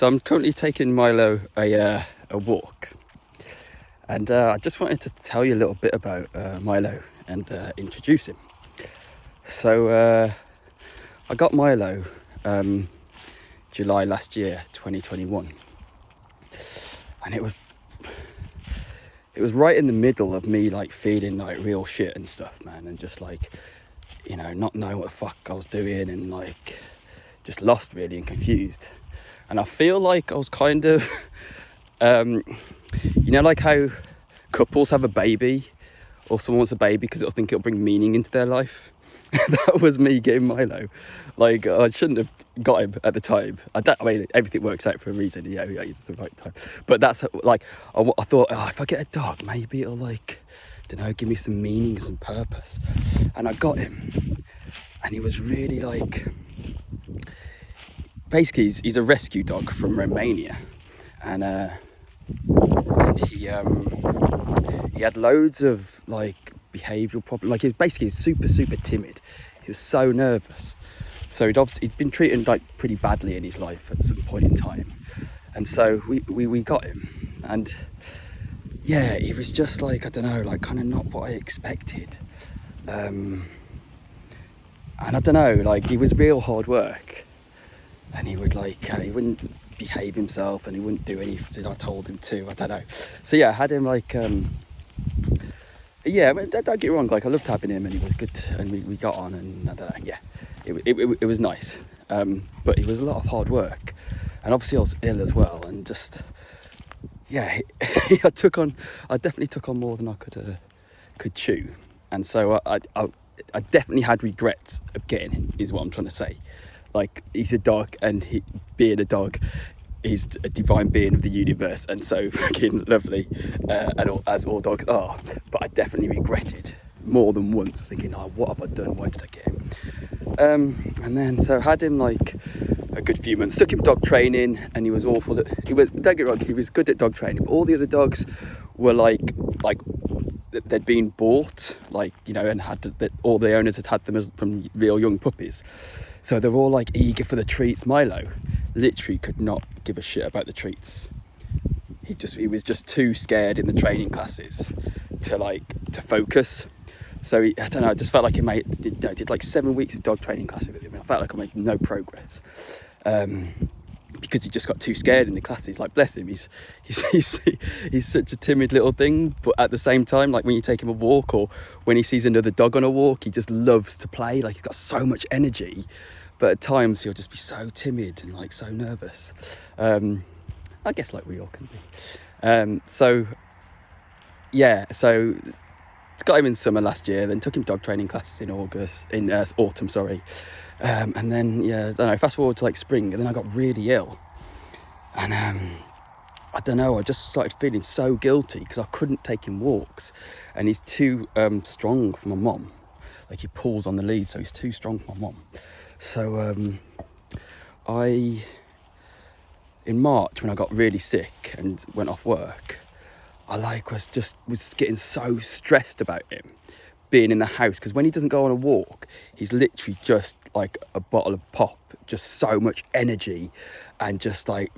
So I'm currently taking Milo a walk, and I just wanted to tell you a little bit about Milo and introduce him. So I got Milo July last year, 2021, and it was right in the middle of me like feeling like real shit and stuff, man, and just like, you know, not knowing what the fuck I was doing and like just lost really and confused. And I feel like I was kind of, you know, like how couples have a baby or someone wants a baby because it'll think it'll bring meaning into their life. That was me getting Milo. Like, I shouldn't have got him at the time. I mean, everything works out for a reason. Yeah, it's the right time. But that's like, I thought, if I get a dog, maybe it'll like, I don't know, give me some meaning, some purpose. And I got him, and he was really like, basically he's a rescue dog from Romania, and he had loads of like behavioural problems. Like, he was basically super timid. He was so nervous. So he'd been treated like pretty badly in his life at some point in time, and so we got him, and yeah, he was just like, I don't know, like kind of not what I expected, and I don't know, like he was real hard work, and he would like he wouldn't behave himself, and he wouldn't do anything I told him to. I don't know. So yeah, I had him like yeah, but don't get me wrong, like I loved having him, and he was good, and we got on, and yeah, it was nice, but it was a lot of hard work, and obviously I was ill as well, and just yeah, I definitely took on more than I could chew, and so I definitely had regrets of getting him, is what I'm trying to say. Like, he's a dog, and being a dog, he's a divine being of the universe, and so fucking lovely, as all dogs are. But I definitely regretted more than once, thinking, oh, what have I done? Why did I get him? And then so had him like a good few months. Took him dog training, and he was awful. Don't get me wrong, he was good at dog training, but all the other dogs were like they'd been bought, like, you know, and all the owners had them from real young puppies. So they're all like eager for the treats. Milo literally could not give a shit about the treats. He was just too scared in the training classes to focus. So I don't know, I just felt like I did like 7 weeks of dog training classes with him. I felt like I made no progress. Because he just got too scared in the classes. Like, bless him, he's such a timid little thing, but at the same time, like when you take him a walk or when he sees another dog on a walk, he just loves to play. Like, he's got so much energy, but at times he'll just be so timid and like so nervous. I guess like we all can be. So got him in summer last year, then took him dog training classes in autumn, and then yeah, I don't know, fast forward to like spring, and then I got really ill, and I don't know, I just started feeling so guilty because I couldn't take him walks, and he's too strong for my mum. Like, he pulls on the lead, so he's too strong for my mum. So in March, when I got really sick and went off work, I was getting so stressed about him being in the house, because when he doesn't go on a walk, he's literally just like a bottle of pop, just so much energy, and just like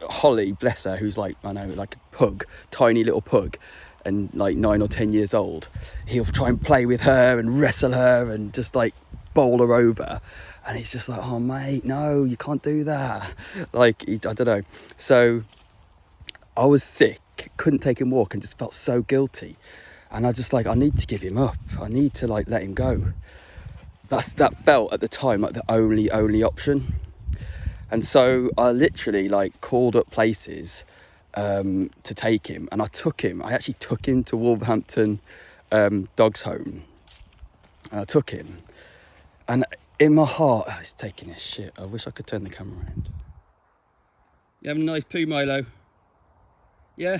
Holly, bless her, who's like, I know, like a pug, tiny little pug, and like 9 or 10 years old. He'll try and play with her and wrestle her and just like bowl her over, and he's just like, oh mate, no, you can't do that. Like, I don't know. So I was sick, couldn't take him walk, and just felt so guilty, and I just like, I need to give him up, I need to like let him go. That felt at the time like the only option. And so I literally like called up places to take him, and I actually took him to Wolverhampton Dogs Home, and I took him, and in my heart, he's taking this shit, I wish I could turn the camera around. You having a nice poo, Milo? Yeah,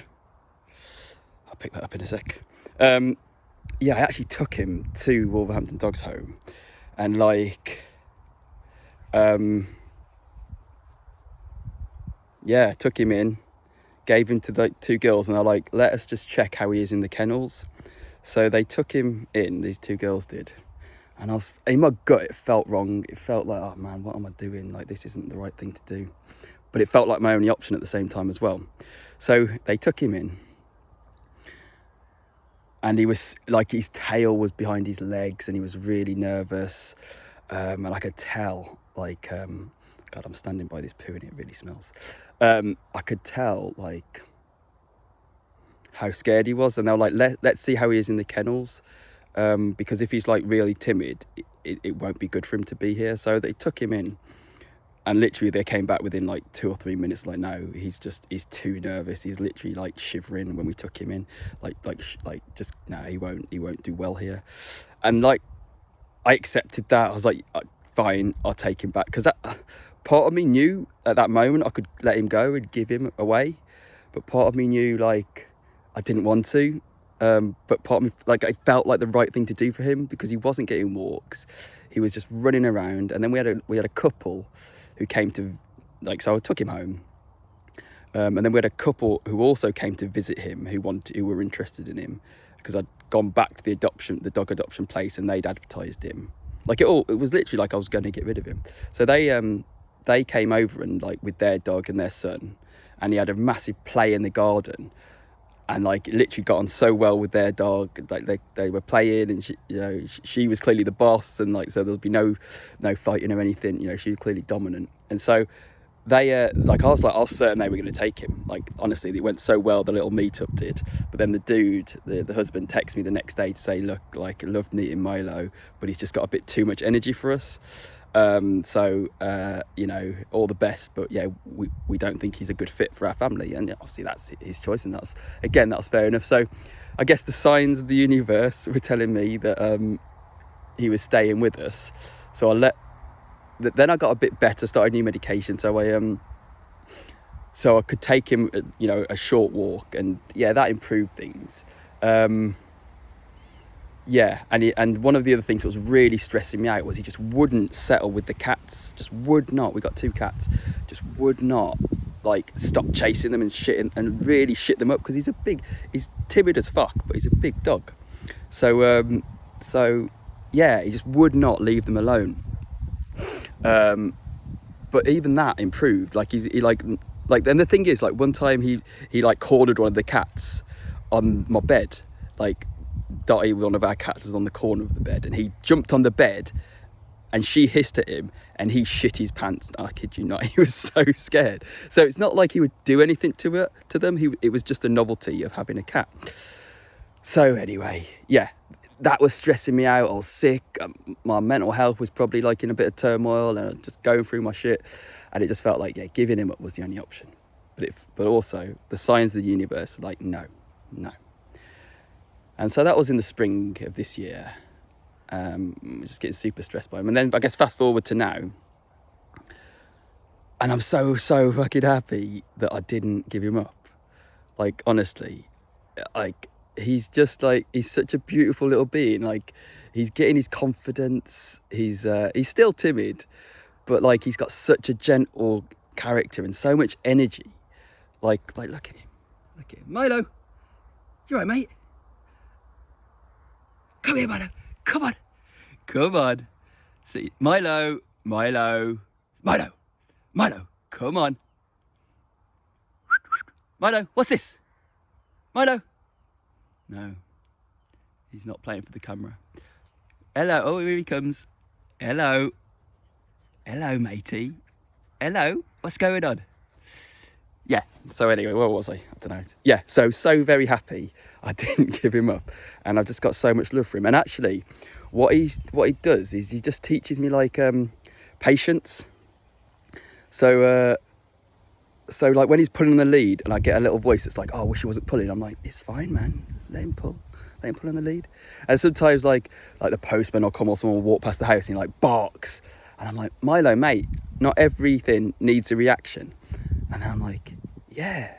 I'll pick that up in a sec. Yeah, I actually took him to Wolverhampton Dogs Home, and like, yeah, took him in, gave him to the 2 girls, and I like, let us just check how he is in the kennels. So they took him in, these 2 girls did, and I was, in my gut, it felt wrong. It felt like, oh man, what am I doing? Like, this isn't the right thing to do. but it felt like my only option at the same time as well. So they took him in, and he was like, his tail was behind his legs, and he was really nervous, and I could tell, like, God, I'm standing by this poo and it really smells. I could tell, like, how scared he was, and they were like, let's see how he is in the kennels, because if he's like really timid, it won't be good for him to be here. So they took him in, and literally they came back within like 2 or 3 minutes, like, no, he's too nervous. He's literally like shivering when we took him in, like just, no, he won't do well here. And like, I accepted that. I was like, fine, I'll take him back, because part of me knew at that moment I could let him go and give him away, but part of me knew, like, I didn't want to, but part of me, like, I felt like the right thing to do for him, because he wasn't getting walks, he was just running around. And then we had a couple who came to, like, so I took him home, and then we had a couple who also came to visit him, who were interested in him, because I'd gone back to the dog adoption place, and they'd advertised him. Like, it was literally like I was going to get rid of him. So they came over, and like, with their dog and their son, and he had a massive play in the garden, and like, it literally got on so well with their dog. Like, they were playing, and she was clearly the boss, and like, so there'll be no fighting or anything. She was clearly dominant. And so they like, I was certain they were going to take him. Like, honestly, it went so well, the little meetup did. But then the dude, the husband, texted me the next day to say, look, like, I loved meeting Milo, but he's just got a bit too much energy for us. So all the best, but yeah, we don't think he's a good fit for our family. And obviously that's his choice, and that's fair enough. So I guess the signs of the universe were telling me that he was staying with us. So then I got a bit better, started new medication, so I could take him a short walk, and yeah, that improved things. Yeah, and one of the other things that was really stressing me out was he just wouldn't settle with the cats. Just would not. We got 2 cats. Just would not, like, stop chasing them and really shit them up, because he's timid as fuck, but he's a big dog. So yeah, he just would not leave them alone. But even that improved. Like, he like, and the thing is, like, one time he like cornered one of the cats on my bed. Like, Dottie, one of our cats, was on the corner of the bed, and he jumped on the bed, and she hissed at him, and he shit his pants. I kid you not, he was so scared. So it's not like he would do anything to them. It was just a novelty of having a cat. So anyway, yeah, that was stressing me out. I was sick. My mental health was probably like in a bit of turmoil, and I was just going through my shit, and it just felt like, yeah, giving him up was the only option. But also the signs of the universe were like, no. And so that was in the spring of this year. Just getting super stressed by him. And then I guess fast forward to now, and I'm so fucking happy that I didn't give him up. Like, honestly, like, he's just like, he's such a beautiful little being. Like, he's getting his confidence. He's still timid, but like, he's got such a gentle character and so much energy. Like look at him, Milo. You alright, mate? Come here, Milo. Come on. See, Milo. Come on. Milo, what's this? Milo. No, he's not playing for the camera. Hello. Oh, here he comes. Hello, matey. Hello. What's going on? Yeah, so anyway, where was I? I don't know. Yeah, so very happy I didn't give him up, and I've just got so much love for him. And actually, what he does is he just teaches me, like, patience. So like, when he's pulling the lead, and I get a little voice that's like, oh, I wish he wasn't pulling. I'm like, it's fine, man. Let him pull in the lead. And sometimes like the postman will come, or someone will walk past the house and he like barks, and I'm like, Milo, mate, not everything needs a reaction. And I'm like, yeah,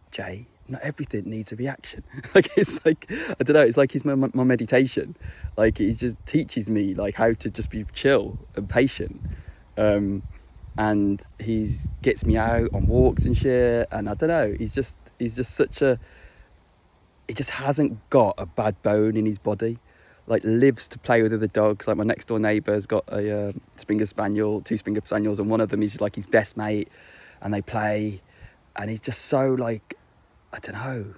Jay, not everything needs a reaction. Like, it's like, I don't know, it's like he's my meditation. Like, he just teaches me, like, how to just be chill and patient. And he's gets me out on walks and shit. And I don't know, he's just such a, he just hasn't got a bad bone in his body. Like, lives to play with other dogs. Like, my next door neighbour's got a Springer Spaniel, 2 Springer Spaniels, and one of them is like his best mate. and they play, and he's just so like, I don't know.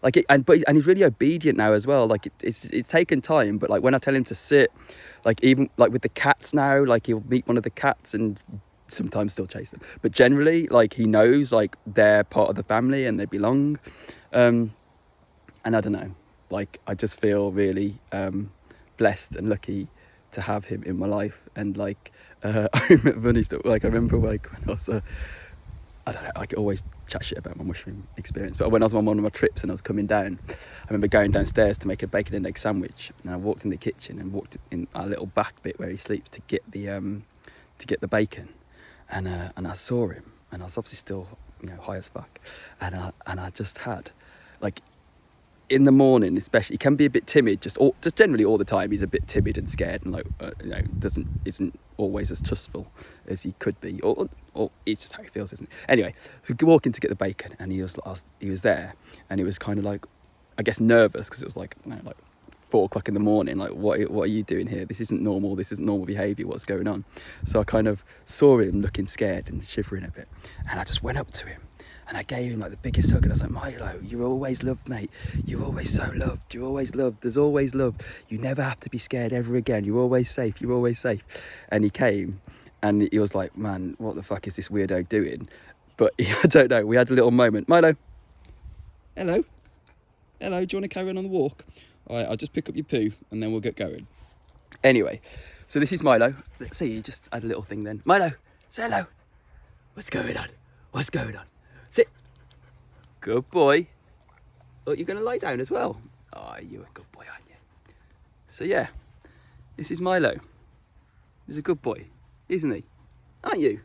Like and he's really obedient now as well. Like it's taken time, but like when I tell him to sit, like even like with the cats now, like he'll meet one of the cats and sometimes still chase them. But generally, like he knows like they're part of the family and they belong. And I don't know, like I just feel really blessed and lucky to have him in my life. And like I remember funny stuff. Like I remember like when I was. I don't know, I could always chat shit about my mushroom experience, but when I was on one of my trips and I was coming down, I remember going downstairs to make a bacon and egg sandwich, and I walked in the kitchen and walked in our little back bit where he sleeps to get the bacon, and I saw him, and I was obviously still, you know, high as fuck, and I just had, like, in the morning especially, he can be a bit timid, just generally all the time he's a bit timid and scared, and like you know, isn't always as trustful as he could be, or it's just how he feels, isn't it? Anyway, so we walk in to get the bacon, and he was there, and he was kind of like, I guess, nervous, because it was like, you know, like 4 o'clock in the morning, like what are you doing here? This isn't normal behaviour, what's going on? So I kind of saw him looking scared and shivering a bit, and I just went up to him and I gave him like the biggest hug, and I was like, Milo, you're always loved, mate. You're always so loved. You're always loved. There's always love. You never have to be scared ever again. You're always safe. You're always safe. And he came and he was like, man, what the fuck is this weirdo doing? But I don't know. We had a little moment. Milo, hello. Hello, do you want to carry on the walk? All right, I'll just pick up your poo and then we'll get going. Anyway, so this is Milo. Let's see, you just had a little thing then. Milo, say hello. What's going on? What's going on? Sit. Good boy. Oh, you're going to lie down as well? Oh, you're a good boy, aren't you? So yeah, this is Milo. He's a good boy, isn't he? Aren't you?